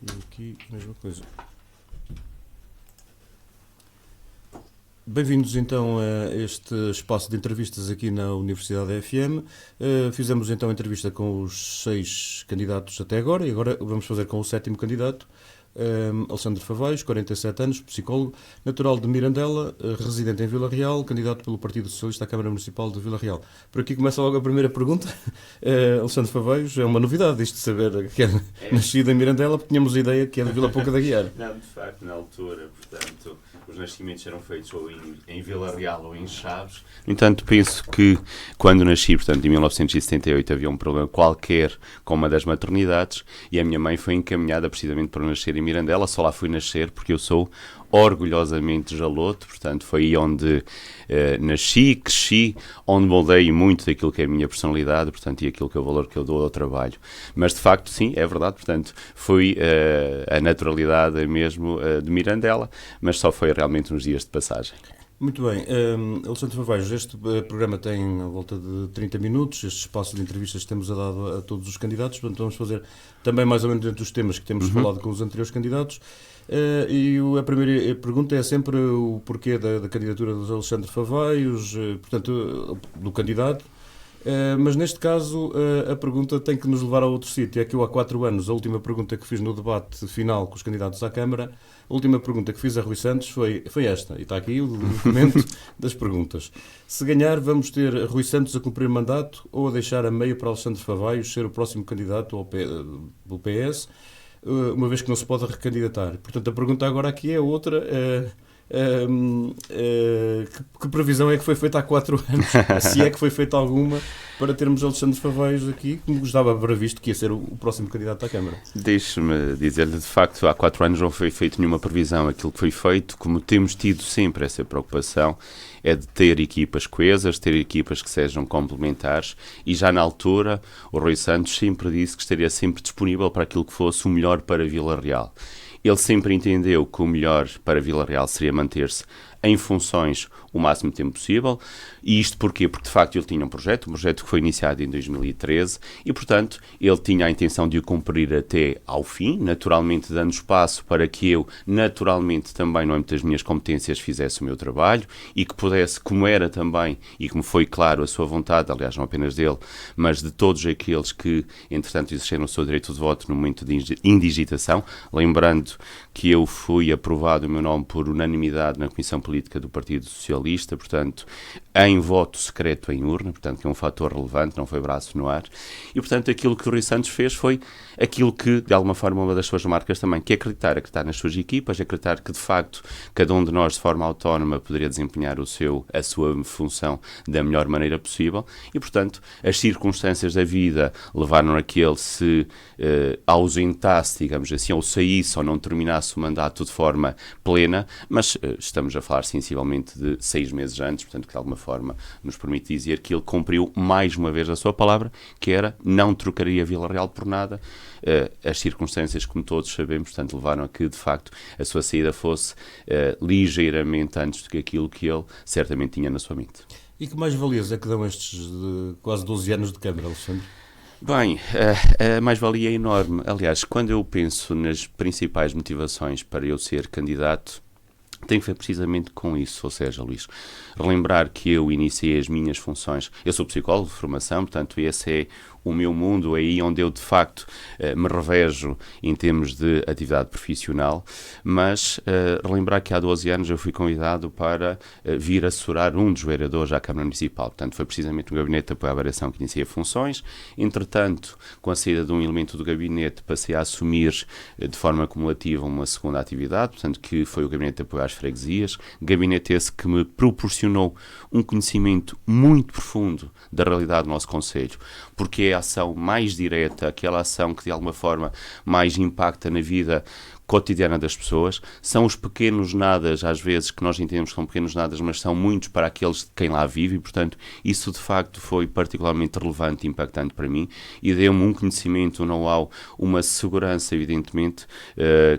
E aqui, mesma coisa. Bem-vindos então a este espaço de entrevistas aqui na Universidade FM. Fizemos então a entrevista com os 6 candidatos até agora e agora vamos fazer com o 7º candidato, Alexandre Favais, 47 anos, psicólogo, natural de Mirandela, residente em Vila Real, candidato pelo Partido Socialista à Câmara Municipal de Vila Real. Por aqui começa logo a primeira pergunta. Alexandre Favais, é uma novidade isto de saber que é nascido em Mirandela, porque tínhamos a ideia que é de Vila Pouca da Guiar. Não, de facto, na altura, portanto, os nascimentos eram feitos ou em Vila Real ou em Chaves. No entanto, penso que quando nasci, portanto, em 1978, havia um problema qualquer com uma das maternidades e a minha mãe foi encaminhada precisamente para nascer em Mirandela. Só lá fui nascer porque eu sou orgulhosamente jaloto, portanto, foi aí onde nasci, cresci, onde moldei muito daquilo que é a minha personalidade, portanto, e aquilo que é o valor que eu dou ao trabalho. Mas, de facto, sim, é verdade, portanto, foi a naturalidade mesmo de Mirandela, mas só foi realmente uns dias de passagem. Muito bem, Alexandre Favais, este programa tem a volta de 30 minutos, este espaço de entrevistas que temos dado a todos os candidatos, portanto vamos fazer também mais ou menos dentro dos temas que temos falado com os anteriores candidatos. E a primeira pergunta é sempre o porquê da candidatura do Alexandre Favais, portanto, do candidato. Mas neste caso a pergunta tem que nos levar a outro sítio. É que eu há 4 anos, a última pergunta que fiz no debate final com os candidatos à Câmara, a última pergunta que fiz a Rui Santos foi esta, e está aqui o documento das perguntas. Se ganhar, vamos ter Rui Santos a cumprir mandato ou a deixar a meio para Alexandre Favais ser o próximo candidato do PS, uma vez que não se pode recandidatar. Portanto, a pergunta agora aqui é outra. Que previsão é que foi feita há 4 anos, se é que foi feita alguma, para termos Alexandre Favais aqui, que me gostava para visto que ia ser o próximo candidato à Câmara. Deixe-me dizer-lhe, de facto, há 4 anos não foi feita nenhuma previsão. Aquilo que foi feito, como temos tido sempre essa preocupação, é de ter equipas coesas, ter equipas que sejam complementares, e já na altura o Rui Santos sempre disse que estaria sempre disponível para aquilo que fosse o melhor para Vila Real. Ele sempre entendeu que o melhor para Vila Real seria manter-se em funções o máximo tempo possível. E isto porquê? Porque, de facto, ele tinha um projeto que foi iniciado em 2013 e, portanto, ele tinha a intenção de o cumprir até ao fim, naturalmente dando espaço para que eu, naturalmente, também no âmbito das minhas competências, fizesse o meu trabalho e que pudesse, como era também, e como foi claro a sua vontade, aliás, não apenas dele, mas de todos aqueles que, entretanto, exerceram o seu direito de voto no momento de indigitação, lembrando que eu fui aprovado o meu nome por unanimidade na Comissão Política do Partido Socialista, portanto, em voto secreto em urna, portanto, que é um fator relevante, não foi braço no ar. E, portanto, aquilo que o Rui Santos fez foi aquilo que, de alguma forma, uma das suas marcas também, que é acreditar nas suas equipas, acreditar que, de facto, cada um de nós, de forma autónoma, poderia desempenhar a sua função da melhor maneira possível. E, portanto, as circunstâncias da vida levaram a que ele se ausentasse, digamos assim, ou saísse ou não terminasse o mandato de forma plena, mas estamos a falar sensivelmente de 6 meses antes, portanto, que de alguma forma nos permite dizer que ele cumpriu mais uma vez a sua palavra, que era não trocaria Vila Real por nada. As circunstâncias, como todos sabemos, portanto, levaram a que, de facto, a sua saída fosse ligeiramente antes do que aquilo que ele certamente tinha na sua mente. E que mais-valias é que dão estes quase 12 anos de Câmara, Alexandre? Bem, a mais-valia é enorme. Aliás, quando eu penso nas principais motivações para eu ser candidato, tem que ver precisamente com isso, ou seja, Luís, relembrar que eu iniciei as minhas funções, eu sou psicólogo de formação, portanto esse é o meu mundo, é aí onde eu de facto me revejo em termos de atividade profissional, mas relembrar que há 12 anos eu fui convidado para vir assessorar um dos vereadores à Câmara Municipal, portanto foi precisamente o Gabinete de Apoio à Variação que iniciei funções. Entretanto, com a saída de um elemento do Gabinete, passei a assumir de forma acumulativa uma segunda atividade, portanto que foi o Gabinete de Apoio às Freguesias, gabinete esse que me proporcionou um conhecimento muito profundo da realidade do nosso concelho, porque é a ação mais direta, aquela ação que de alguma forma mais impacta na vida cotidiana das pessoas. São os pequenos nadas, às vezes, que nós entendemos que são pequenos nadas, mas são muitos para aqueles de quem lá vive e, portanto, isso de facto foi particularmente relevante e impactante para mim e deu-me um conhecimento, um know-how, uma segurança, evidentemente,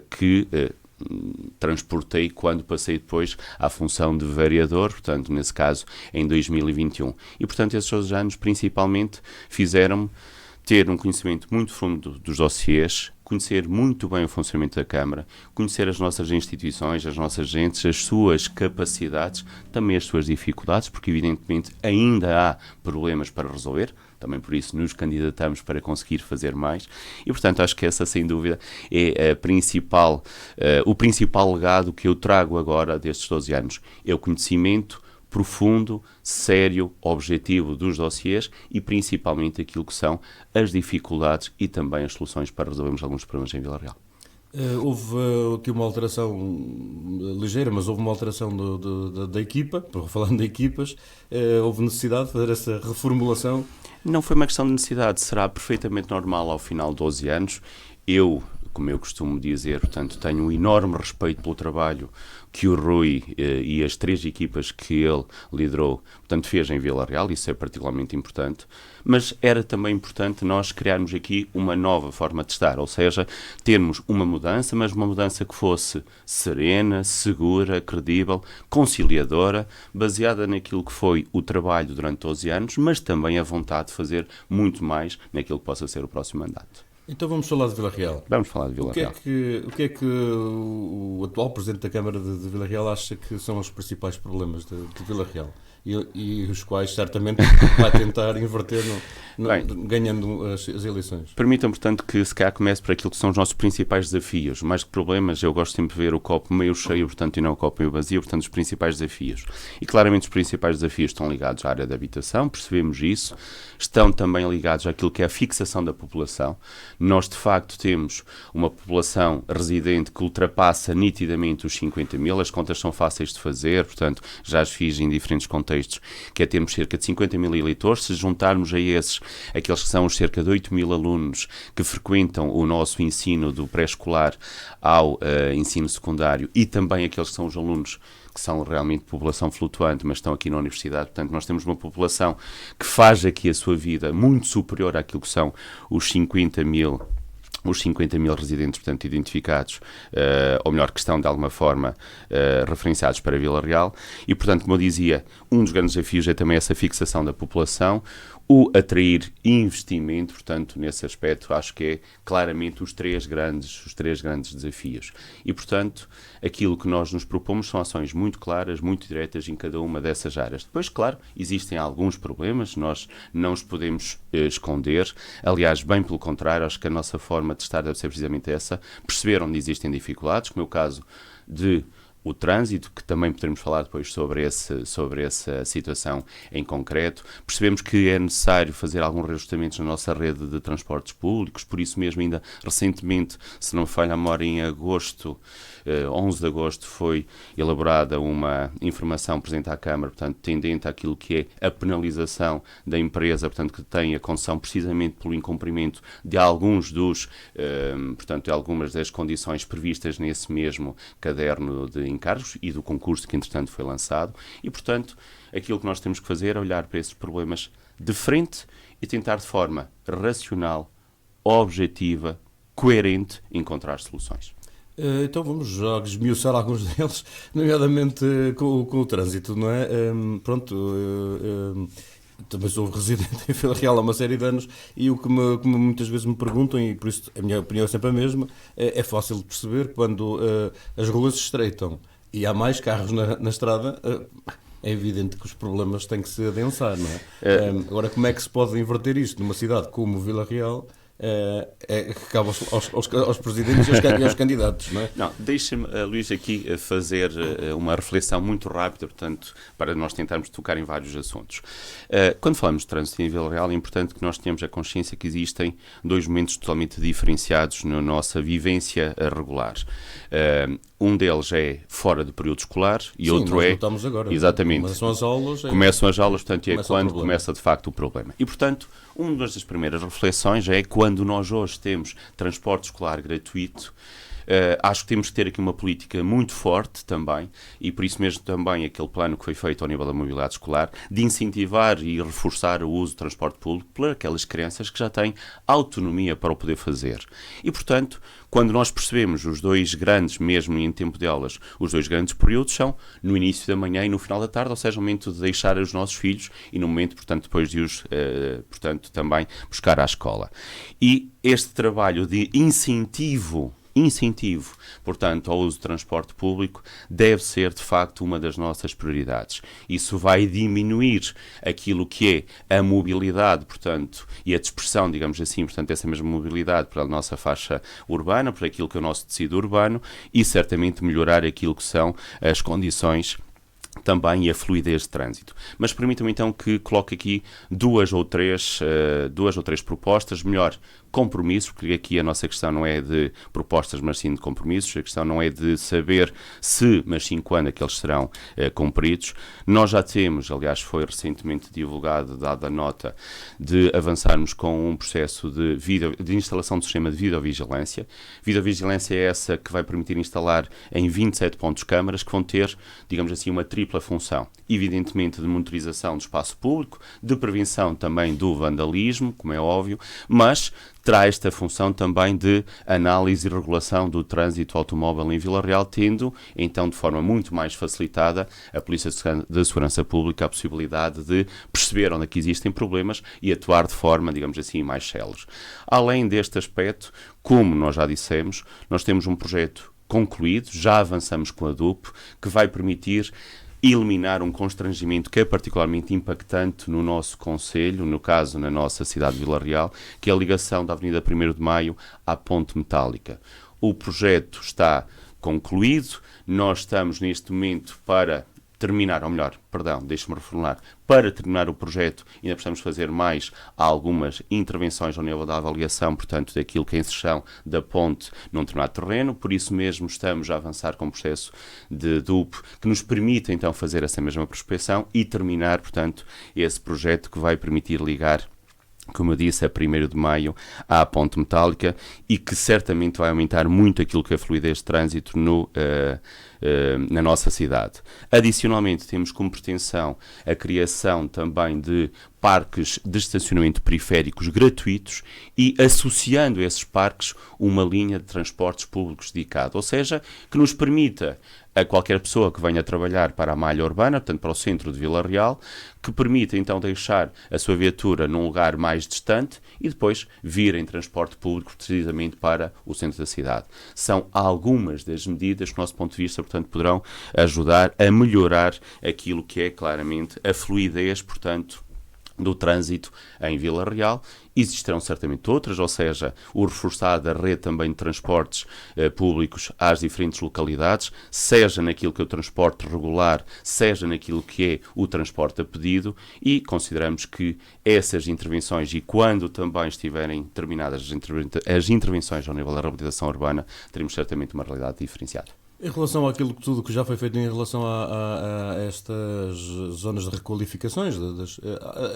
que transportei quando passei depois à função de vereador, portanto, nesse caso, em 2021. E, portanto, esses 12 anos, principalmente, fizeram-me ter um conhecimento muito profundo dos dossiês, conhecer muito bem o funcionamento da Câmara, conhecer as nossas instituições, as nossas gentes, as suas capacidades, também as suas dificuldades, porque evidentemente ainda há problemas para resolver, também por isso nos candidatamos para conseguir fazer mais e, portanto, acho que essa, sem dúvida, é o principal legado que eu trago agora destes 12 anos. É o conhecimento profundo, sério, objetivo dos dossiês e principalmente aquilo que são as dificuldades e também as soluções para resolvermos alguns problemas em Vila Real. Houve aqui uma alteração ligeira, mas houve uma alteração da equipa, falando de equipas, houve necessidade de fazer essa reformulação? Não foi uma questão de necessidade, será perfeitamente normal ao final de 12 anos. Eu, como eu costumo dizer, portanto, tenho um enorme respeito pelo trabalho que o Rui e as 3 equipas que ele liderou, portanto, fez em Vila Real, isso é particularmente importante, mas era também importante nós criarmos aqui uma nova forma de estar, ou seja, termos uma mudança, mas uma mudança que fosse serena, segura, credível, conciliadora, baseada naquilo que foi o trabalho durante 12 anos, mas também a vontade de fazer muito mais naquilo que possa ser o próximo mandato. Então vamos falar de Vila Real. Vamos falar de Vila Real. O que é que o atual Presidente da Câmara de Vila Real acha que são os principais problemas de Vila Real? E os quais certamente vai tentar inverter ganhando as eleições. Permitam, portanto, que se calhar comece por aquilo que são os nossos principais desafios. Mais que problemas, eu gosto sempre de ver o copo meio cheio, portanto, e não o copo meio vazio, portanto, os principais desafios. E claramente os principais desafios estão ligados à área da habitação, percebemos isso, estão também ligados àquilo que é a fixação da população. Nós, de facto, temos uma população residente que ultrapassa nitidamente os 50 mil, as contas são fáceis de fazer, portanto, já as fiz em diferentes contextos, que é termos cerca de 50 mil eleitores, se juntarmos a esses aqueles que são os cerca de 8 mil alunos que frequentam o nosso ensino do pré-escolar ao ensino secundário e também aqueles que são os alunos que são realmente população flutuante, mas estão aqui na universidade, portanto nós temos uma população que faz aqui a sua vida muito superior àquilo que são os 50 mil residentes, portanto, identificados, ou melhor, que estão de alguma forma referenciados para Vila Real. E, portanto, como eu dizia, um dos grandes desafios é também essa fixação da população, o atrair investimento, portanto, nesse aspecto, acho que é claramente os três grandes desafios. E, portanto, aquilo que nós nos propomos são ações muito claras, muito diretas em cada uma dessas áreas. Depois, claro, existem alguns problemas, nós não os podemos esconder. Aliás, bem pelo contrário, acho que a nossa forma de estar deve ser precisamente essa, perceber onde existem dificuldades, como é o caso de o trânsito, que também poderemos falar depois sobre essa situação em concreto. Percebemos que é necessário fazer alguns reajustamentos na nossa rede de transportes públicos, por isso mesmo ainda recentemente, se não me falha a memória, em agosto, 11 de agosto, foi elaborada uma informação presente à Câmara, portanto, tendente àquilo que é a penalização da empresa, portanto, que tem a concessão precisamente pelo incumprimento de alguns de algumas das condições previstas nesse mesmo caderno de encargos e do concurso que, entretanto, foi lançado. E, portanto, aquilo que nós temos que fazer é olhar para esses problemas de frente e tentar, de forma racional, objetiva, coerente, encontrar soluções. Então vamos já esmiuçar alguns deles, nomeadamente com o trânsito, não é? Também sou residente em Vila Real há uma série de anos e o que muitas vezes me perguntam, e por isso a minha opinião é sempre a mesma, é fácil de perceber quando as ruas se estreitam e há mais carros na estrada, é evidente que os problemas têm que se adensar, não é? Agora, como é que se pode inverter isto numa cidade como Vila Real? Que cabe aos presidentes e aos candidatos, não é? Não, deixa-me, Luís, aqui fazer uma reflexão muito rápida, portanto, para nós tentarmos tocar em vários assuntos. Quando falamos de trânsito em Vila Real, é importante que nós tenhamos a consciência que existem dois momentos totalmente diferenciados na nossa vivência regular. Um deles é fora do período escolar e outro é... Estamos agora. Exatamente. Começam as aulas. Começam as aulas, portanto, é quando começa de facto o problema. E, portanto, uma das primeiras reflexões é quando nós hoje temos transporte escolar gratuito, Acho que temos que ter aqui uma política muito forte também, e por isso mesmo também aquele plano que foi feito ao nível da mobilidade escolar, de incentivar e reforçar o uso do transporte público por aquelas crianças que já têm autonomia para o poder fazer. E, portanto, quando nós percebemos os dois grandes, mesmo em tempo de aulas, os dois grandes períodos são no início da manhã e no final da tarde, ou seja, o momento de deixar os nossos filhos e no momento, portanto, depois de os, também buscar à escola. E este trabalho de incentivo, portanto, ao uso do transporte público, deve ser, de facto, uma das nossas prioridades. Isso vai diminuir aquilo que é a mobilidade, portanto, e a dispersão, digamos assim, portanto, essa mesma mobilidade para a nossa faixa urbana, por aquilo que é o nosso tecido urbano, e certamente melhorar aquilo que são as condições também e a fluidez de trânsito. Mas permitam-me então que coloque aqui duas ou três propostas, melhor, compromissos, porque aqui a nossa questão não é de propostas, mas sim de compromissos. A questão não é de saber se, mas sim quando é que eles serão cumpridos. Nós já temos, aliás, foi recentemente divulgado, dada a nota, de avançarmos com um processo de instalação do sistema de videovigilância. Videovigilância é essa que vai permitir instalar em 27 pontos câmaras que vão ter, digamos assim, uma tripla função. Evidentemente de monitorização do espaço público, de prevenção também do vandalismo, como é óbvio, mas terá esta função também de análise e regulação do trânsito automóvel em Vila Real, tendo, então, de forma muito mais facilitada, a Polícia de Segurança Pública a possibilidade de perceber onde é que existem problemas e atuar de forma, digamos assim, mais célere. Além deste aspecto, como nós já dissemos, nós temos um projeto concluído, já avançamos com a DUP, que vai permitir eliminar um constrangimento que é particularmente impactante no nosso concelho, no caso na nossa cidade de Vila Real, que é a ligação da Avenida 1º de Maio à Ponte Metálica. O projeto está concluído, nós estamos neste momento para terminar, ou melhor, deixe-me reformular, para terminar o projeto ainda precisamos fazer mais algumas intervenções ao nível da avaliação, portanto, daquilo que é a inserção da ponte num determinado terreno, por isso mesmo estamos a avançar com um processo de DUP que nos permite então fazer essa mesma prospecção e terminar, portanto, esse projeto que vai permitir ligar, como eu disse, a 1º de Maio à Ponte Metálica e que certamente vai aumentar muito aquilo que é a fluidez de trânsito na nossa cidade. Adicionalmente, temos como pretensão a criação também de parques de estacionamento periféricos gratuitos e associando a esses parques uma linha de transportes públicos dedicada, ou seja, que nos permita a qualquer pessoa que venha trabalhar para a malha urbana, portanto para o centro de Vila Real, que permita então deixar a sua viatura num lugar mais distante e depois vir em transporte público precisamente para o centro da cidade. São algumas das medidas que, do nosso ponto de vista, portanto, poderão ajudar a melhorar aquilo que é claramente a fluidez, portanto, do trânsito em Vila Real. Existirão certamente outras, ou seja, o reforçar da rede também de transportes públicos às diferentes localidades, seja naquilo que é o transporte regular, seja naquilo que é o transporte a pedido, e consideramos que essas intervenções, e quando também estiverem terminadas as intervenções ao nível da reabilitação urbana, teremos certamente uma realidade diferenciada. Em relação àquilo que tudo que já foi feito em relação a estas zonas de requalificações,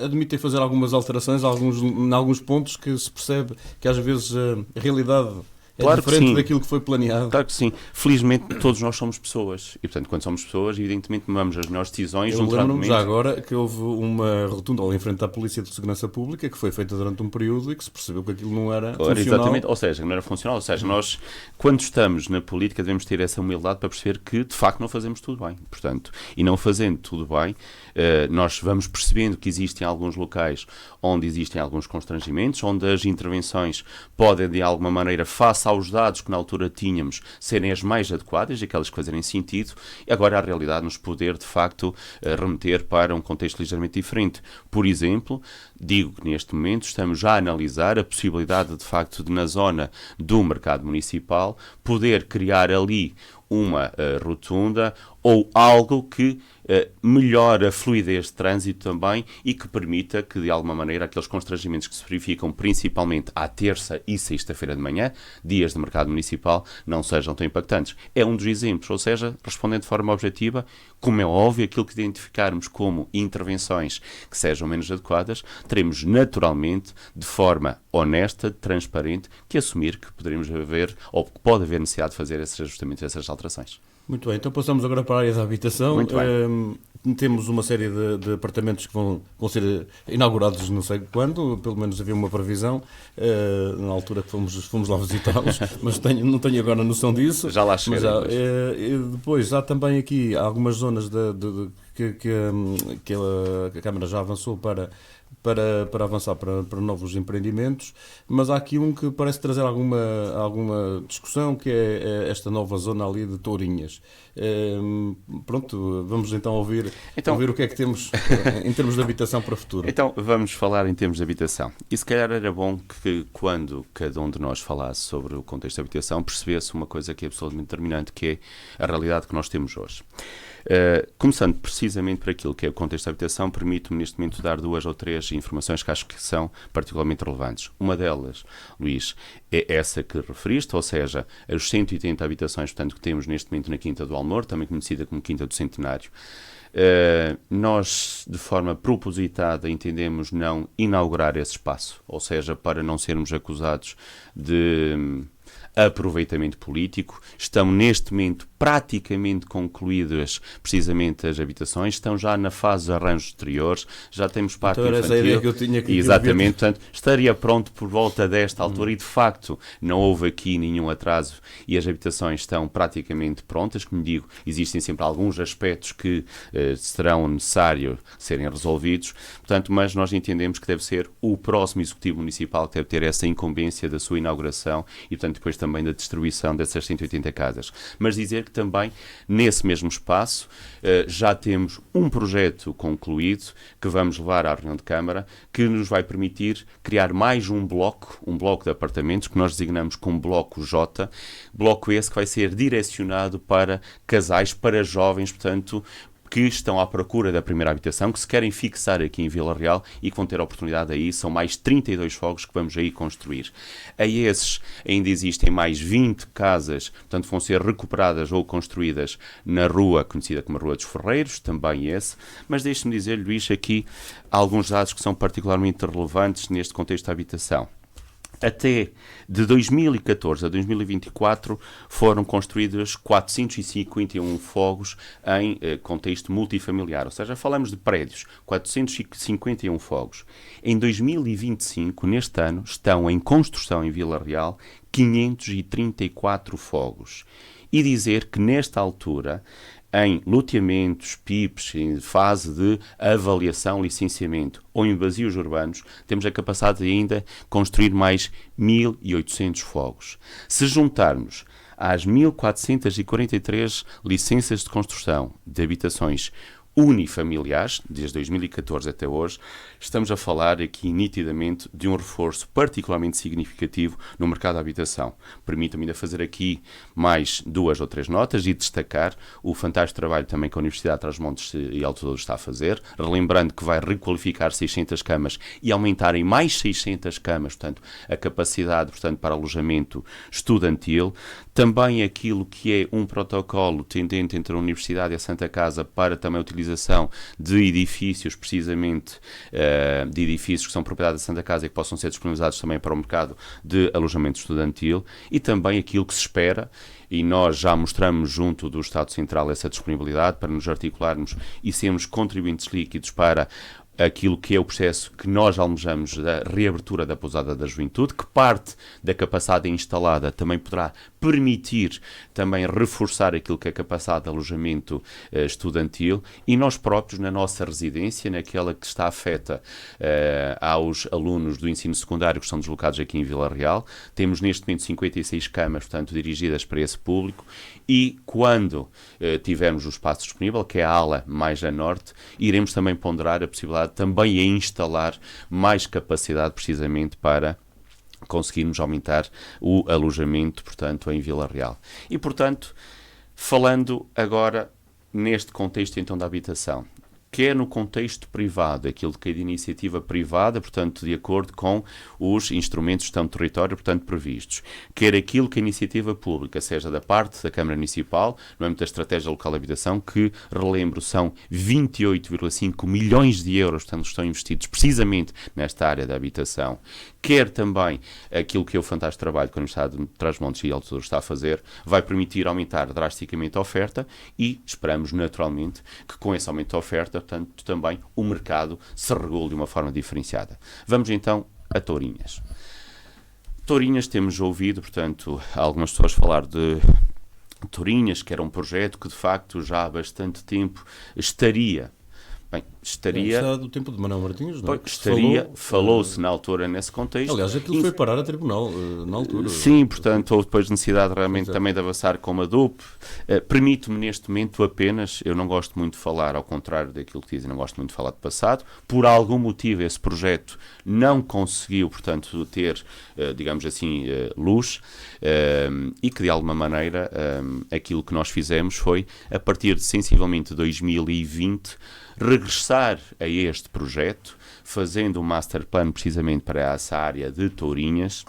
admitem fazer algumas alterações em alguns pontos que se percebe que às vezes a realidade é claro diferente daquilo que foi planeado. Claro que sim. Felizmente todos nós somos pessoas e, portanto, quando somos pessoas, evidentemente tomamos as melhores decisões. Eu lembro-me já agora que houve uma rotunda ali em frente à Polícia de Segurança Pública que foi feita durante um período e que se percebeu que aquilo não era funcional. Exatamente, ou seja, não era funcional. Ou seja, nós, quando estamos na política, devemos ter essa humildade para perceber que, de facto, não fazemos tudo bem. Portanto, e não fazendo tudo bem, nós vamos percebendo que existem alguns locais onde existem alguns constrangimentos, onde as intervenções podem, de alguma maneira, face aos dados que na altura tínhamos, serem as mais adequadas, aquelas que fazerem sentido, e agora a realidade nos poder, de facto, remeter para um contexto ligeiramente diferente. Por exemplo, digo que neste momento estamos já a analisar a possibilidade, de facto, de na zona do mercado municipal, poder criar ali uma rotunda ou algo que melhore a fluidez de trânsito também e que permita que, de alguma maneira, aqueles constrangimentos que se verificam principalmente à terça e sexta-feira de manhã, dias de mercado municipal, não sejam tão impactantes. É um dos exemplos, ou seja, respondendo de forma objetiva, como é óbvio, aquilo que identificarmos como intervenções que sejam menos adequadas, teremos naturalmente, de forma honesta, transparente, que assumir que poderíamos haver, ou que pode haver necessidade de fazer esses ajustamentos, essas alterações. Muito bem, então passamos agora para a área da habitação. Muito bem. Temos uma série de apartamentos que vão ser inaugurados não sei quando, pelo menos havia uma previsão na altura que fomos lá visitá-los, mas não tenho agora noção disso. Já lá chegaremos. Depois há também aqui algumas zonas que a Câmara já avançou para avançar para novos empreendimentos, mas há aqui um que parece trazer alguma discussão, que é esta nova zona ali de Tourinhas. Pronto, vamos então ouvir o que é que temos em termos de habitação para o futuro. Então, vamos falar em termos de habitação. E se calhar era bom que quando cada um de nós falasse sobre o contexto da habitação, percebesse uma coisa que é absolutamente determinante, que é a realidade que nós temos hoje. Começando precisamente por aquilo que é o contexto da habitação, permite-me neste momento dar 2 ou 3 informações que acho que são particularmente relevantes. Uma delas, Luís, é essa que referiste, ou seja, as 180 habitações, portanto, que temos neste momento na Quinta do Almor, também conhecida como Quinta do Centenário. Nós, de forma propositada, entendemos não inaugurar esse espaço, ou seja, para não sermos acusados de aproveitamento político. Estão neste momento praticamente concluídas precisamente as habitações, estão já na fase de arranjos exteriores, já temos parte então, infantil. Essa ideia que eu tinha que exatamente, portanto, estaria pronto por volta desta altura e de facto não houve aqui nenhum atraso e as habitações estão praticamente prontas. Como digo, existem sempre alguns aspectos que serão necessários serem resolvidos, portanto, mas nós entendemos que deve ser o próximo Executivo Municipal que deve ter essa incumbência da sua inauguração e, portanto, depois também da distribuição dessas 180 casas. Mas dizer que também, nesse mesmo espaço, já temos um projeto concluído que vamos levar à reunião de Câmara, que nos vai permitir criar mais um bloco de apartamentos, que nós designamos como Bloco J, bloco esse que vai ser direcionado para casais, para jovens, portanto, que estão à procura da primeira habitação, que se querem fixar aqui em Vila Real e que vão ter a oportunidade aí. São mais 32 fogos que vamos aí construir. A esses ainda existem mais 20 casas, portanto vão ser recuperadas ou construídas na rua, conhecida como a Rua dos Ferreiros, também esse. Mas deixe-me dizer, Luís, aqui alguns dados que são particularmente relevantes neste contexto da habitação. Até de 2014 a 2024 foram construídos 451 fogos em contexto multifamiliar, ou seja, falamos de prédios, 451 fogos. Em 2025, neste ano, estão em construção em Vila Real 534 fogos. E dizer que nesta altura, em loteamentos, PIPs, em fase de avaliação, licenciamento ou em vazios urbanos, temos a capacidade de ainda construir mais 1.800 fogos. Se juntarmos às 1.443 licenças de construção de habitações unifamiliares, desde 2014 até hoje, estamos a falar aqui nitidamente de um reforço particularmente significativo no mercado da habitação. Permitam-me ainda fazer aqui mais 2 ou 3 notas e destacar o fantástico trabalho também que a Universidade de Trás-os-Montes e Alto Douro está a fazer, relembrando que vai requalificar 600 camas e aumentar em mais 600 camas, portanto, a capacidade, portanto, para alojamento estudantil. Também aquilo que é um protocolo tendente entre a Universidade e a Santa Casa para também a utilização de edifícios, precisamente de edifícios que são propriedade da Santa Casa e que possam ser disponibilizados também para o mercado de alojamento estudantil, e também aquilo que se espera, e nós já mostramos junto do Estado Central essa disponibilidade para nos articularmos e sermos contribuintes líquidos para aquilo que é o processo que nós almejamos da reabertura da pousada da juventude, que parte da capacidade instalada também poderá permitir também reforçar aquilo que é a capacidade de alojamento estudantil, e nós próprios na nossa residência, naquela que está afeta aos alunos do ensino secundário que estão deslocados aqui em Vila Real, temos neste momento 56 camas, portanto, dirigidas para esse público, e quando tivermos o espaço disponível, que é a ala mais a norte, iremos também ponderar a possibilidade também a instalar mais capacidade precisamente para conseguirmos aumentar o alojamento, portanto, em Vila Real. E, portanto, falando agora neste contexto então da habitação, quer no contexto privado, aquilo que é de iniciativa privada, portanto, de acordo com os instrumentos de gestão de território, portanto, previstos, quer aquilo que é iniciativa pública, seja da parte da Câmara Municipal, no âmbito da Estratégia Local de Habitação, que, relembro, são 28,5 milhões de euros, portanto, estão investidos precisamente nesta área da habitação, quer também aquilo que é o fantástico trabalho que a Universidade de Trás-os-Montes e Alto Douro está a fazer, vai permitir aumentar drasticamente a oferta e esperamos, naturalmente, que com esse aumento da oferta, portanto, também o mercado se regule de uma forma diferenciada. Vamos então a Tourinhas. Tourinhas, temos ouvido, portanto, algumas pessoas falar de Tourinhas, que era um projeto que, de facto, já há bastante tempo estaria. Bem, Está do tempo de Manuel Martins, não é? Falou-se na altura nesse contexto. Aliás, aquilo foi parar a tribunal na altura. Sim, portanto, houve depois necessidade realmente também de avançar com a DUP. Permito-me neste momento apenas, eu não gosto muito de falar, ao contrário daquilo que dizem, não gosto muito de falar do passado. Por algum motivo esse projeto não conseguiu, portanto, ter, digamos assim, luz e que de alguma maneira aquilo que nós fizemos foi, a partir de sensivelmente 2020, regressar a este projeto, fazendo um master plan precisamente para essa área de Tourinhas.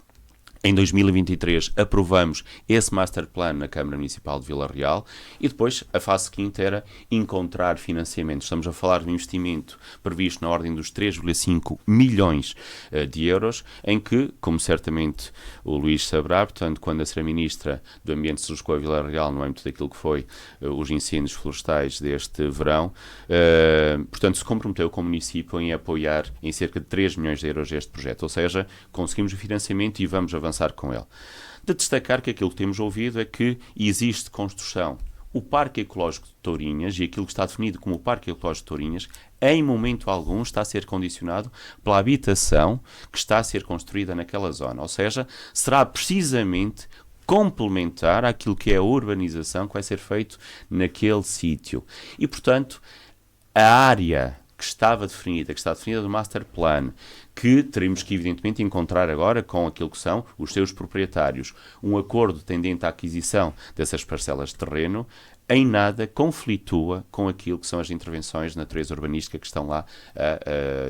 Em 2023 aprovamos esse master plan na Câmara Municipal de Vila Real e depois a fase seguinte era encontrar financiamento. Estamos a falar de um investimento previsto na ordem dos 3,5 milhões de euros, em que, como certamente o Luís saberá, portanto, quando a Sra. Ministra do Ambiente se deslocou a Vila Real no âmbito daquilo que foi os incêndios florestais deste verão, portanto, se comprometeu com o município em apoiar em cerca de 3 milhões de euros este projeto. Ou seja, conseguimos o financiamento e vamos avançar com ele. De destacar que aquilo que temos ouvido é que existe construção. O Parque Ecológico de Tourinhas e aquilo que está definido como o Parque Ecológico de Tourinhas, em momento algum está a ser condicionado pela habitação que está a ser construída naquela zona. Ou seja, será precisamente complementar àquilo que é a urbanização que vai ser feito naquele sítio. E, portanto, a área que está definida no Master Plan, que teremos que, evidentemente, encontrar agora com aquilo que são os seus proprietários. Um acordo tendente à aquisição dessas parcelas de terreno, em nada conflitua com aquilo que são as intervenções de natureza urbanística que estão lá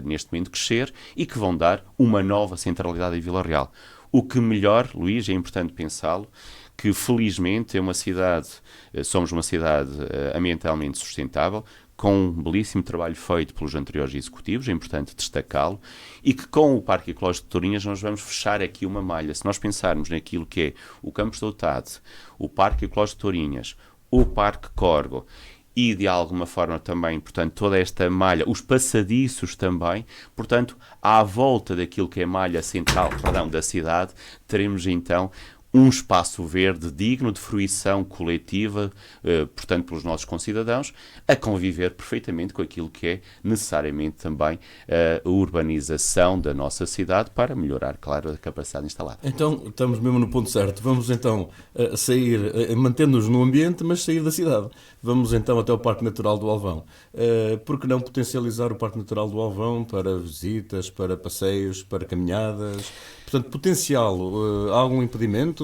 neste momento crescer e que vão dar uma nova centralidade em Vila Real. O que melhor, Luís, é importante pensá-lo, que felizmente é uma cidade, somos uma cidade ambientalmente sustentável, com um belíssimo trabalho feito pelos anteriores executivos, é importante destacá-lo, e que com o Parque Ecológico de Tourinhas nós vamos fechar aqui uma malha. Se nós pensarmos naquilo que é o Campos do Otade, o Parque Ecológico de Tourinhas, o Parque Corgo e, de alguma forma, também, portanto, toda esta malha, os passadiços também, portanto, à volta daquilo que é a malha central, da cidade, teremos então um espaço verde digno de fruição coletiva, portanto, pelos nossos concidadãos, a conviver perfeitamente com aquilo que é necessariamente também a urbanização da nossa cidade para melhorar, claro, a capacidade instalada. Então, estamos mesmo no ponto certo. Vamos então sair, mantendo-nos no ambiente, mas sair da cidade. Vamos então até o Parque Natural do Alvão. Por que não potencializar o Parque Natural do Alvão para visitas, para passeios, para caminhadas? Portanto, potenciá-lo, há algum impedimento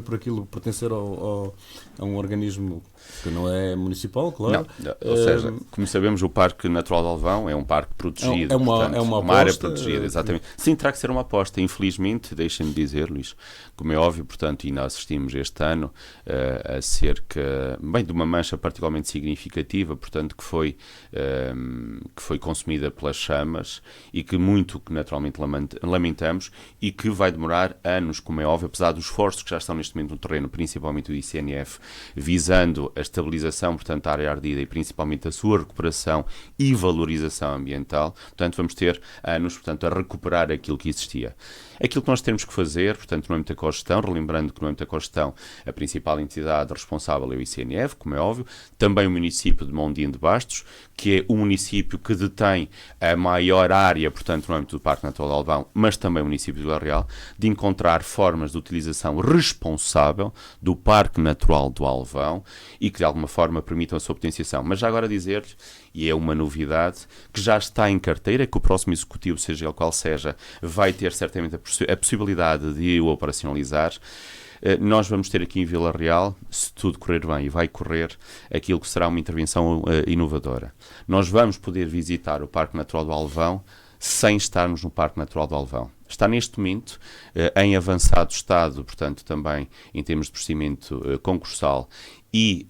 por aquilo pertencer a um organismo que não é municipal, claro? Não. Ou seja, como sabemos, o Parque Natural de Alvão é um parque protegido. É uma área protegida, exatamente. Sim, terá que ser uma aposta. Infelizmente, deixem-me dizer, Luís, como é óbvio, portanto, e nós assistimos este ano a cerca, de uma mancha particularmente significativa, portanto, que foi consumida pelas chamas e que naturalmente lamentamos e que vai demorar anos, como é óbvio, apesar dos esforços que já estão neste momento no terreno, principalmente o ICNF, visando a estabilização, portanto, da área ardida e principalmente a sua recuperação e valorização ambiental. Portanto, vamos ter anos, portanto, a recuperar aquilo que existia. Aquilo que nós temos que fazer, portanto, no âmbito da cogestão, relembrando que no âmbito da cogestão a principal entidade responsável é o ICNF, como é óbvio, também o município de Mondim de Bastos, que é o município que detém a maior área, portanto, no âmbito do Parque Natural de Alvão, mas também o município de Vila Real, de encontrar formas de utilização responsável do Parque Natural do Alvão e que, de alguma forma, permitam a sua potenciação. Mas já agora dizer, e é uma novidade, que já está em carteira, que o próximo executivo, seja ele qual seja, vai ter certamente a possibilidade de o operacionalizar. nós vamos ter aqui em Vila Real, se tudo correr bem, e vai correr, aquilo que será uma intervenção inovadora. Nós vamos poder visitar o Parque Natural do Alvão sem estarmos no Parque Natural do Alvão. Está neste momento em avançado estado, portanto, também em termos de procedimento concursal e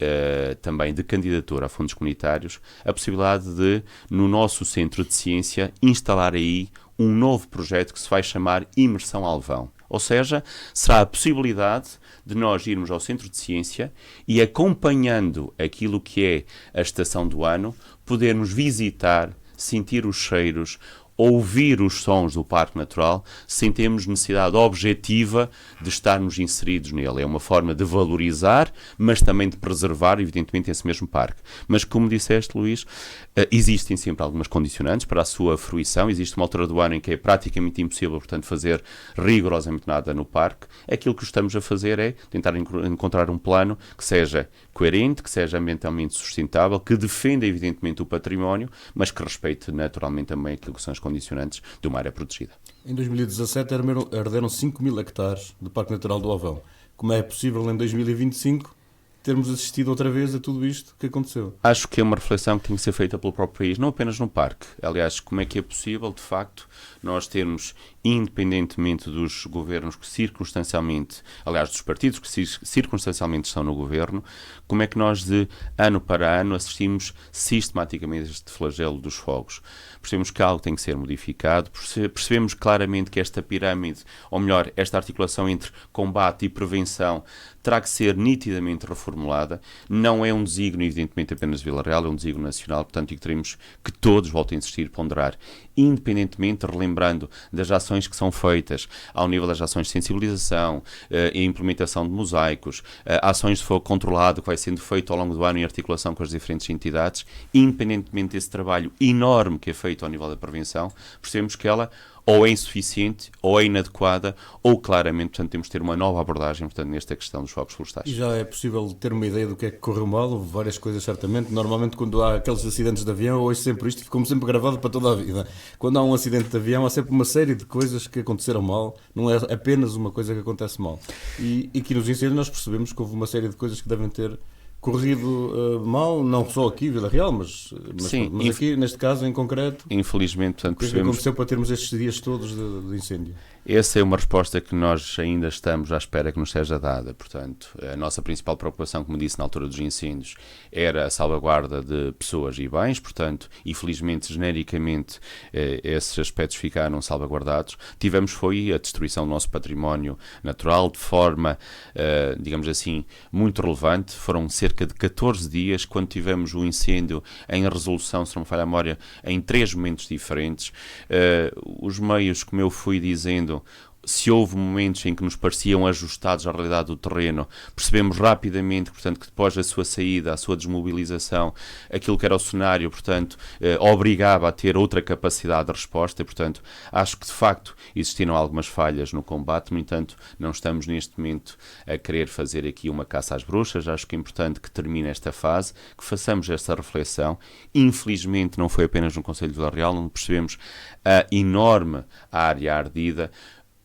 também de candidatura a fundos comunitários, a possibilidade de, no nosso Centro de Ciência, instalar aí um novo projeto que se vai chamar Imersão Alvão. Ou seja, será a possibilidade de nós irmos ao Centro de Ciência e, acompanhando aquilo que é a estação do ano, podermos visitar, sentir os cheiros, ouvir os sons do Parque Natural, sem termos necessidade objetiva de estarmos inseridos nele. É uma forma de valorizar, mas também de preservar, evidentemente, esse mesmo parque. Mas, como disseste, Luís, existem sempre algumas condicionantes para a sua fruição. Existe uma altura do ano em que é praticamente impossível, portanto, fazer rigorosamente nada no parque. Aquilo que estamos a fazer é tentar encontrar um plano que seja coerente, que seja ambientalmente sustentável, que defenda, evidentemente, o património, mas que respeite, naturalmente, também aquilo que são as condicionantes de uma área protegida. Em 2017 arderam 5.000 hectares do Parque Natural do Alvão. Como é possível em 2025 termos assistido outra vez a tudo isto que aconteceu? Acho que é uma reflexão que tem que ser feita pelo próprio país, não apenas no parque. Aliás, como é que é possível, de facto, nós termos, independentemente dos governos que circunstancialmente, aliás, dos partidos que circunstancialmente estão no governo, como é que nós, de ano para ano, assistimos sistematicamente a este flagelo dos fogos? Percebemos que algo tem que ser modificado, percebemos claramente que esta pirâmide, ou melhor, esta articulação entre combate e prevenção, terá que ser nitidamente reformulada. Não é um desígnio, evidentemente, apenas de Vila Real, é um desígnio nacional, portanto, e que teremos que todos, voltem a insistir, ponderar, independentemente, relembrando das ações que são feitas ao nível das ações de sensibilização, e implementação de mosaicos, ações de fogo controlado que vai sendo feito ao longo do ano em articulação com as diferentes entidades, independentemente desse trabalho enorme que é feito ao nível da prevenção, percebemos que ela ou é insuficiente, ou é inadequada, ou claramente, portanto, temos de ter uma nova abordagem, portanto, nesta questão dos fogos florestais. E já é possível ter uma ideia do que é que correu mal? Houve várias coisas, certamente. Normalmente, quando há aqueles acidentes de avião, eu ouço sempre isto, ficou-me sempre gravado para toda a vida. Quando há um acidente de avião, há sempre uma série de coisas que aconteceram mal, não é apenas uma coisa que acontece mal. E aqui nos incêndios nós percebemos que houve uma série de coisas que devem ter corrido mal, não só aqui em Vila Real, mas aqui, neste caso em concreto, infelizmente, portanto, percebemos que aconteceu para termos estes dias todos de incêndio. Essa é uma resposta que nós ainda estamos à espera que nos seja dada. Portanto, a nossa principal preocupação, como disse na altura dos incêndios, era a salvaguarda de pessoas e bens. Portanto, e felizmente, genericamente, esses aspectos ficaram salvaguardados. Tivemos foi a destruição do nosso património natural de forma, digamos assim, muito relevante. Foram cerca de 14 dias quando tivemos o incêndio em resolução, se não me falha a memória, em 3 momentos diferentes. Os meios, como eu fui dizendo, se houve momentos em que nos pareciam ajustados à realidade do terreno, percebemos rapidamente, portanto, que depois da sua saída, a sua desmobilização, aquilo que era o cenário, portanto, obrigava a ter outra capacidade de resposta e, portanto, acho que de facto existiram algumas falhas no combate. No entanto, não estamos neste momento a querer fazer aqui uma caça às bruxas. Acho que é importante que termine esta fase, que façamos esta reflexão. Infelizmente não foi apenas no Conselho de Vila Real, onde percebemos a enorme área ardida,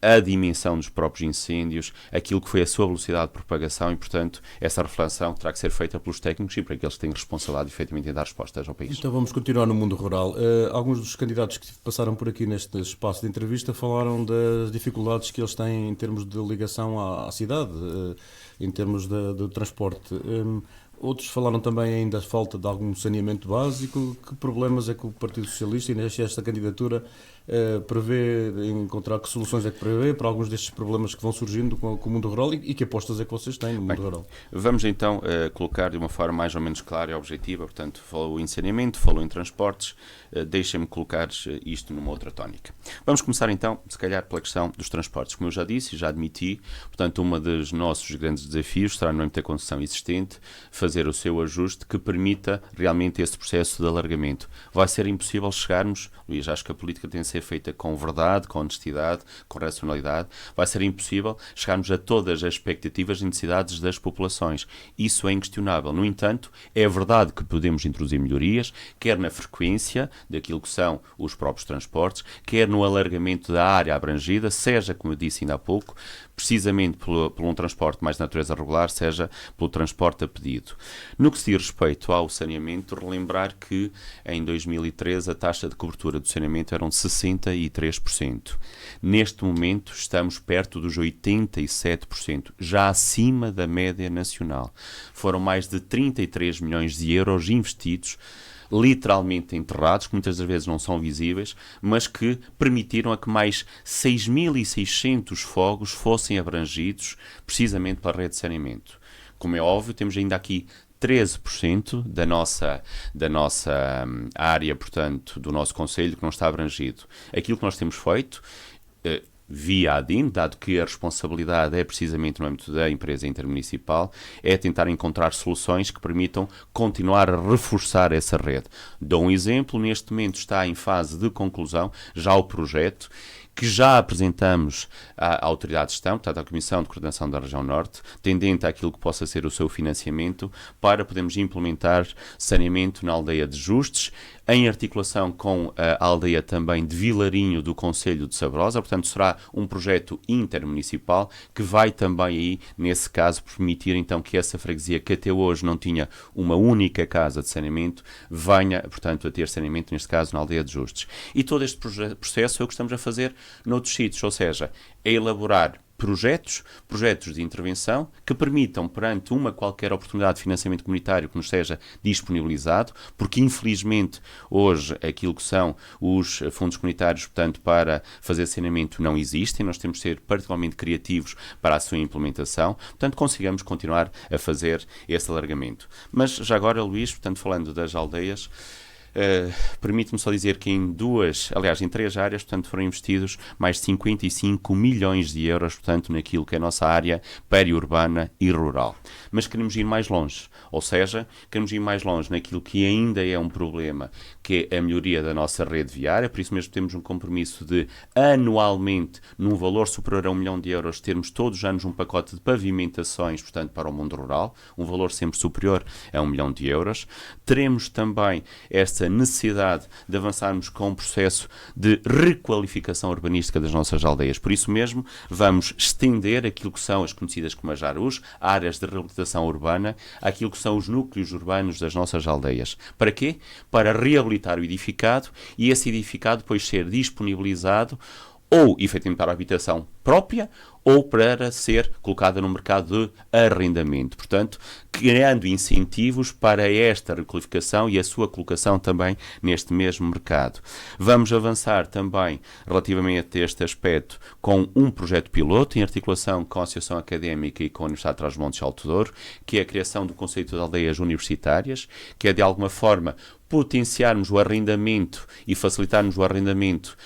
a dimensão dos próprios incêndios, aquilo que foi a sua velocidade de propagação e, portanto, essa reflexão terá que ser feita pelos técnicos e para aqueles que têm responsabilidade, efetivamente, em dar respostas ao país. Então vamos continuar no mundo rural. Alguns dos candidatos que passaram por aqui neste espaço de entrevista falaram das dificuldades que eles têm em termos de ligação à cidade, em termos de transporte. Outros falaram também ainda da falta de algum saneamento básico. Que problemas é que o Partido Socialista e esta candidatura prevê encontrar? Que soluções é que prevê para alguns destes problemas que vão surgindo com o mundo rural e que apostas é que vocês têm no mundo rural? Vamos então colocar de uma forma mais ou menos clara e objetiva. Portanto, falou em saneamento, falou em transportes, deixem-me colocar isto numa outra tónica. Vamos começar então, se calhar, pela questão dos transportes. Como eu já disse e já admiti, portanto, uma dos nossos grandes desafios será no âmbito da concessão existente fazer o seu ajuste que permita realmente esse processo de alargamento. Vai ser impossível chegarmos, Luís, acho que a política tem de ser feita com verdade, com honestidade, com racionalidade, vai ser impossível chegarmos a todas as expectativas e necessidades das populações. Isso é inquestionável. No entanto, é verdade que podemos introduzir melhorias, quer na frequência daquilo que são os próprios transportes, quer no alargamento da área abrangida, seja, como eu disse ainda há pouco, precisamente por um transporte mais de natureza regular, seja pelo transporte a pedido. No que se diz respeito ao saneamento, relembrar que em 2013 a taxa de cobertura do saneamento era de 63%. Neste momento estamos perto dos 87%, já acima da média nacional. Foram mais de 33 milhões de euros investidos, literalmente enterrados, que muitas das vezes não são visíveis, mas que permitiram a que mais 6.600 fogos fossem abrangidos precisamente pela rede de saneamento. Como é óbvio, temos ainda aqui 13% da nossa área, portanto, do nosso concelho que não está abrangido. Aquilo que nós temos feito via ADIN, dado que a responsabilidade é precisamente no âmbito da empresa intermunicipal, é tentar encontrar soluções que permitam continuar a reforçar essa rede. Dou um exemplo, neste momento está em fase de conclusão já o projeto que já apresentamos à Autoridade de Gestão, portanto à Comissão de Coordenação da Região Norte, tendente àquilo que possa ser o seu financiamento, para podermos implementar saneamento na aldeia de Justes, em articulação com a aldeia também de Vilarinho do Concelho de Sabrosa. Portanto, será um projeto intermunicipal que vai também aí, nesse caso, permitir então que essa freguesia, que até hoje não tinha uma única casa de saneamento, venha, portanto, a ter saneamento, neste caso, na aldeia de Justes. E todo este processo é o que estamos a fazer noutros sítios, ou seja, é elaborar projetos de intervenção que permitam, perante uma qualquer oportunidade de financiamento comunitário que nos seja disponibilizado, porque infelizmente hoje aquilo que são os fundos comunitários, portanto, para fazer saneamento não existem, nós temos de ser particularmente criativos para a sua implementação, portanto, consigamos continuar a fazer esse alargamento. Mas já agora, Luís, portanto, falando das aldeias, permite-me só dizer que em três áreas, portanto, foram investidos mais de 55 milhões de euros, portanto, naquilo que é a nossa área periurbana e rural. Mas queremos ir mais longe, ou seja, queremos ir mais longe naquilo que ainda é um problema, que é a melhoria da nossa rede viária, por isso mesmo temos um compromisso de, anualmente, num valor superior a 1 milhão de euros, termos todos os anos um pacote de pavimentações, portanto, para o mundo rural, um valor sempre superior a 1 milhão de euros. Teremos também esta necessidade de avançarmos com um processo de requalificação urbanística das nossas aldeias. Por isso mesmo, vamos estender aquilo que são as conhecidas como as ARUs, áreas de reabilitação urbana, àquilo que são os núcleos urbanos das nossas aldeias. Para quê? Para reabilitar o edificado e esse edificado depois ser disponibilizado ou efetivamente para a habitação própria ou para ser colocada no mercado de arrendamento. Portanto, criando incentivos para esta requalificação e a sua colocação também neste mesmo mercado. Vamos avançar também relativamente a este aspecto com um projeto piloto em articulação com a Associação Académica e com a Universidade de Trás-os-Montes e Alto Douro, que é a criação do conceito de aldeias universitárias, que é de alguma forma potenciarmos o arrendamento e facilitarmos o arrendamento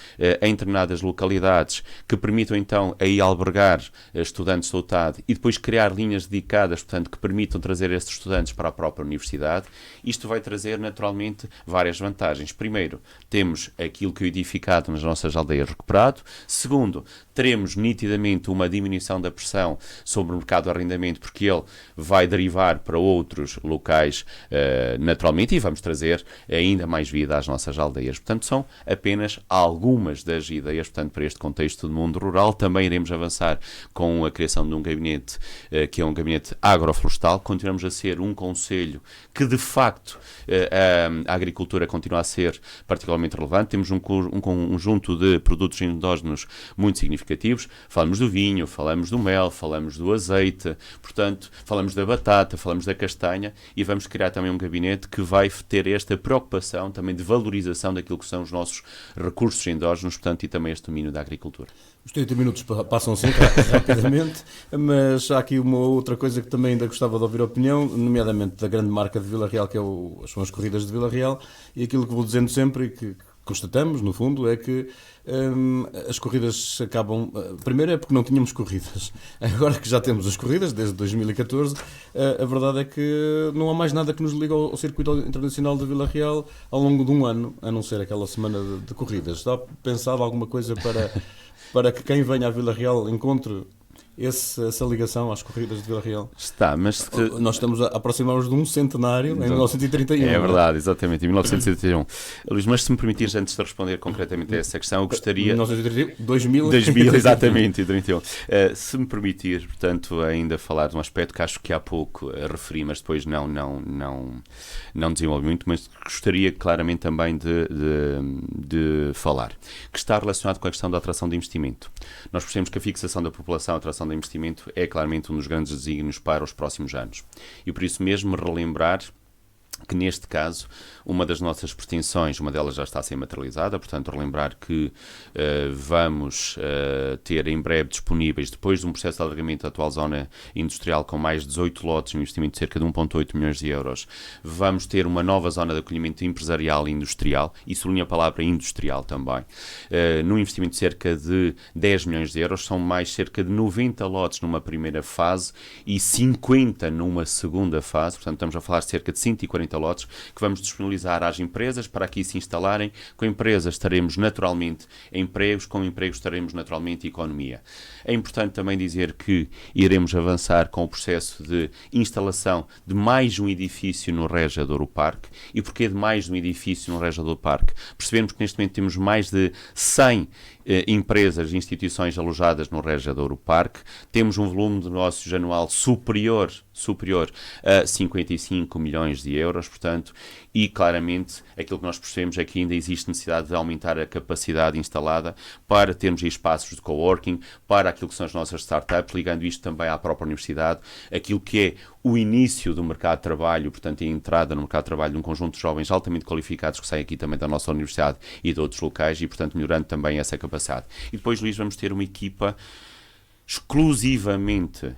em determinadas localidades que permitam então aí albergar estudantes da UTAD e depois criar linhas dedicadas, portanto, que permitam trazer estes estudantes para a própria universidade. Isto vai trazer naturalmente várias vantagens. Primeiro, temos aquilo que é edificado nas nossas aldeias recuperado. Segundo, teremos nitidamente uma diminuição da pressão sobre o mercado de arrendamento, porque ele vai derivar para outros locais naturalmente, e vamos trazer ainda mais vida às nossas aldeias. Portanto, são apenas algumas das ideias, portanto, para este contexto do mundo rural. Também iremos avançar com a criação de um gabinete, que é um gabinete agroflorestal. Continuamos a ser um concelho que, de facto, a agricultura continua a ser particularmente relevante. Temos um conjunto de produtos endógenos muito significativos. Falamos do vinho, falamos do mel, falamos do azeite, portanto, falamos da batata, falamos da castanha, e vamos criar também um gabinete que vai ter esta preocupação também de valorização daquilo que são os nossos recursos endógenos, portanto, e também este domínio da agricultura. Os 30 minutos passam assim rapidamente, mas há aqui uma outra coisa que também ainda gostava de ouvir a opinião, nomeadamente da grande marca de Vila Real, que são as corridas de Vila Real, e aquilo que vou dizendo sempre, e que constatamos, no fundo, é que as corridas acabam... primeiro é porque não tínhamos corridas. Agora que já temos as corridas, desde 2014, a verdade é que não há mais nada que nos ligue ao circuito internacional de Vila Real ao longo de um ano, a não ser aquela semana de corridas. Está pensado alguma coisa para que quem venha a Vila Real encontre essa ligação às corridas de Vila Real? Está, mas... Nós estamos a aproximar-nos de um centenário em 1931. É verdade, exatamente, em 1931. Luís, mas se me permitires, antes de responder concretamente a essa questão, eu gostaria... 1931? 2000, exatamente, 31. Se me permitires, portanto, ainda falar de um aspecto que acho que há pouco referi, mas depois não desenvolvi muito, mas gostaria claramente também de falar, que está relacionado com a questão da atração de investimento. Nós percebemos que a fixação da população, a atração de investimento é claramente um dos grandes desígnios para os próximos anos. E por isso mesmo relembrar que neste caso, uma das nossas pretensões, uma delas já está a ser materializada, portanto, relembrar que vamos ter em breve disponíveis, depois de um processo de alargamento da atual zona industrial com mais de 18 lotes, um investimento de cerca de 1,8 milhões de euros, vamos ter uma nova zona de acolhimento empresarial e industrial, e sublinho a palavra industrial também, num investimento de cerca de 10 milhões de euros, são mais cerca de 90 lotes numa primeira fase e 50 numa segunda fase, portanto, estamos a falar de cerca de 140 lotes que vamos disponibilizar às empresas para aqui se instalarem. Com empresas estaremos naturalmente empregos, com empregos estaremos naturalmente economia. É importante também dizer que iremos avançar com o processo de instalação de mais um edifício no Régia Douro Parque. E porquê de mais um edifício no Régia Douro Parque? Percebemos que neste momento temos mais de 100 empresas e instituições alojadas no Régia Douro Parque, temos um volume de negócios anual superior a 55 milhões de euros, portanto, e claramente aquilo que nós percebemos é que ainda existe necessidade de aumentar a capacidade instalada para termos espaços de coworking, para aquilo que são as nossas startups, ligando isto também à própria universidade, aquilo que é o início do mercado de trabalho, portanto, a entrada no mercado de trabalho de um conjunto de jovens altamente qualificados que saem aqui também da nossa universidade e de outros locais e, portanto, melhorando também essa capacidade. E depois, Luís, vamos ter uma equipa exclusivamente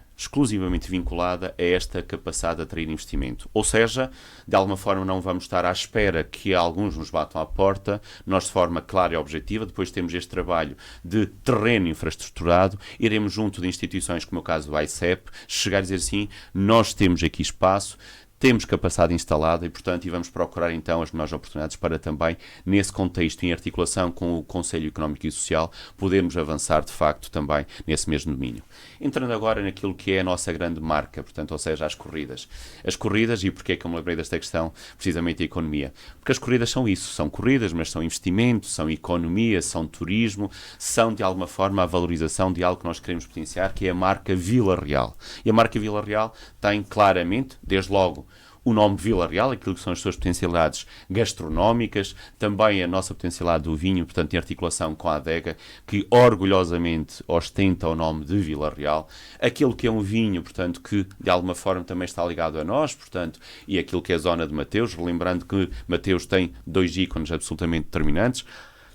vinculada a esta capacidade de atrair investimento. Ou seja, de alguma forma não vamos estar à espera que alguns nos batam à porta, nós de forma clara e objetiva, depois temos este trabalho de terreno infraestruturado, iremos junto de instituições como é o caso do ICEP, chegar a dizer assim, nós temos aqui espaço, temos capacidade instalada e, portanto, vamos procurar então as melhores oportunidades para também, nesse contexto, em articulação com o Conselho Económico e Social, podermos avançar, de facto, também nesse mesmo domínio. Entrando agora naquilo que é a nossa grande marca, portanto, ou seja, as corridas. As corridas, e porquê é que eu me lembrei desta questão, precisamente a economia? Porque as corridas são isso, são corridas, mas são investimento, são economia, são turismo, são, de alguma forma, a valorização de algo que nós queremos potenciar, que é a marca Vila Real. E a marca Vila Real tem claramente, desde logo, o nome Vila Real, aquilo que são as suas potencialidades gastronómicas, também a nossa potencialidade do vinho, portanto, em articulação com a adega, que orgulhosamente ostenta o nome de Vila Real. Aquilo que é um vinho, portanto, que de alguma forma também está ligado a nós, portanto, e aquilo que é a zona de Mateus, lembrando que Mateus tem 2 ícones absolutamente determinantes.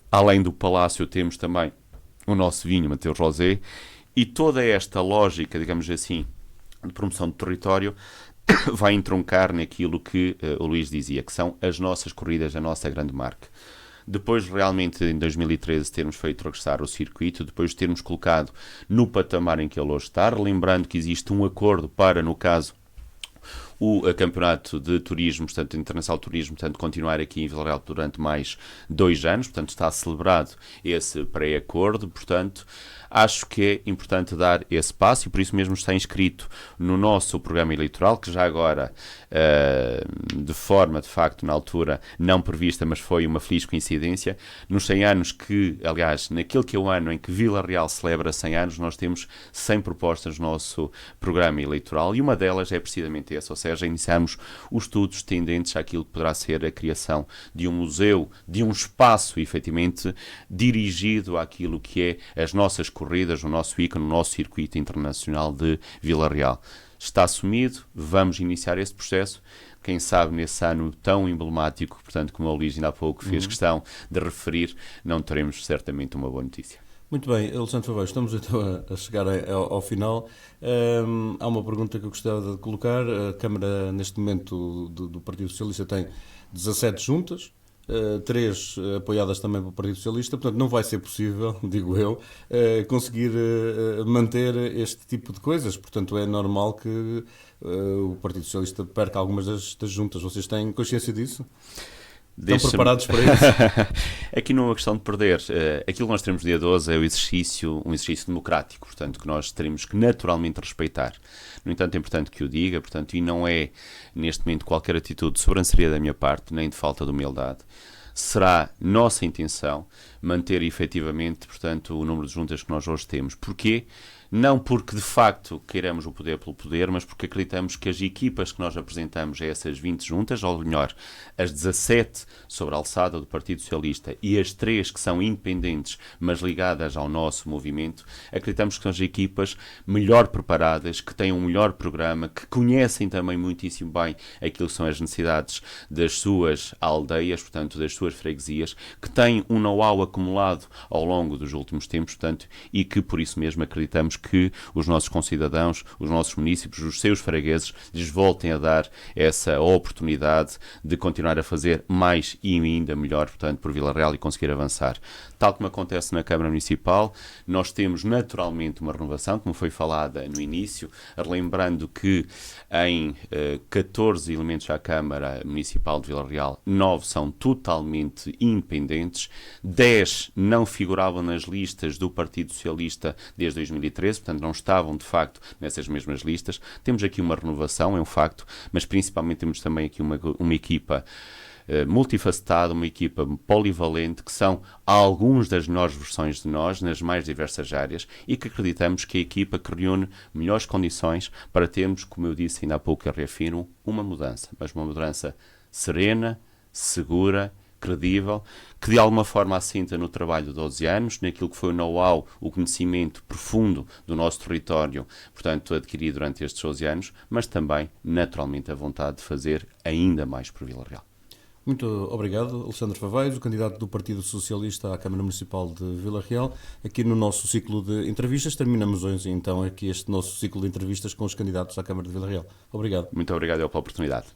Além do palácio, temos também o nosso vinho, Mateus Rosé, e toda esta lógica, digamos assim, de promoção do território, vai entroncar naquilo que o Luís dizia, que são as nossas corridas, a nossa grande marca. Depois, realmente, em 2013, termos feito regressar o circuito, depois de termos colocado no patamar em que ele hoje está, lembrando que existe um acordo para, no caso, o campeonato de turismo, portanto, internacional de turismo, portanto, continuar aqui em Vila Real durante mais 2 anos, portanto, está celebrado esse pré-acordo, portanto, acho que é importante dar esse passo e por isso mesmo está inscrito no nosso programa eleitoral, que já agora, de forma, de facto, na altura, não prevista, mas foi uma feliz coincidência, nos 100 anos que, aliás, naquele que é o ano em que Vila Real celebra 100 anos, nós temos 100 propostas no nosso programa eleitoral e uma delas é precisamente essa, ou seja, iniciarmos os estudos tendentes àquilo que poderá ser a criação de um museu, de um espaço, efetivamente, dirigido àquilo que é as nossas corridas, o nosso ícone, o nosso circuito internacional de Vila Real. Está assumido, vamos iniciar esse processo, quem sabe nesse ano tão emblemático, portanto, como o Luís ainda há pouco fez questão de referir, não teremos certamente uma boa notícia. Muito bem, Alexandre Favaro, estamos então a chegar ao final. Há uma pergunta que eu gostava de colocar. A Câmara, neste momento, do Partido Socialista tem 17 juntas. 3 apoiadas também pelo Partido Socialista, portanto não vai ser possível, digo eu, conseguir manter este tipo de coisas, portanto é normal que o Partido Socialista perca algumas das juntas. Vocês têm consciência disso? Estão preparados para isso? Aqui não é uma questão de perder. Aquilo que nós teremos no dia 12 é um exercício democrático, portanto, que nós teremos que naturalmente respeitar. No entanto, é importante que o diga, portanto, e não é, neste momento, qualquer atitude de sobranceria da minha parte, nem de falta de humildade. Será nossa intenção manter efetivamente, portanto, o número de juntas que nós hoje temos. Porquê? Não porque de facto queiramos o poder pelo poder, mas porque acreditamos que as equipas que nós apresentamos a essas 20 juntas, ou melhor, as 17 sobre a alçada do Partido Socialista e as 3 que são independentes, mas ligadas ao nosso movimento, acreditamos que são as equipas melhor preparadas, que têm um melhor programa, que conhecem também muitíssimo bem aquilo que são as necessidades das suas aldeias, portanto, das suas freguesias, que têm um know-how acumulado ao longo dos últimos tempos, portanto, e que por isso mesmo acreditamos que os nossos concidadãos, os nossos municípios, os seus fregueses, lhes voltem a dar essa oportunidade de continuar a fazer mais e ainda melhor, portanto, por Vila Real e conseguir avançar. Tal como acontece na Câmara Municipal, nós temos naturalmente uma renovação, como foi falada no início, lembrando que em 14 elementos à Câmara Municipal de Vila Real, 9 são totalmente independentes, 10 não figuravam nas listas do Partido Socialista desde 2013, portanto não estavam de facto nessas mesmas listas. Temos aqui uma renovação, é um facto, mas principalmente temos também aqui uma equipa multifacetada, uma equipa polivalente, que são alguns das melhores versões de nós nas mais diversas áreas e que acreditamos que é a equipa que reúne melhores condições para termos, como eu disse ainda há pouco e reafirmo, uma mudança, mas uma mudança serena, segura, credível, que de alguma forma assenta no trabalho de 12 anos, naquilo que foi o know-how, o conhecimento profundo do nosso território, portanto, adquirido durante estes 12 anos, mas também, naturalmente, a vontade de fazer ainda mais por Vila Real. Muito obrigado, Alexandre Faveiros, o candidato do Partido Socialista à Câmara Municipal de Vila Real. Aqui no nosso ciclo de entrevistas, terminamos hoje então aqui este nosso ciclo de entrevistas com os candidatos à Câmara de Vila Real. Obrigado. Muito obrigado pela oportunidade.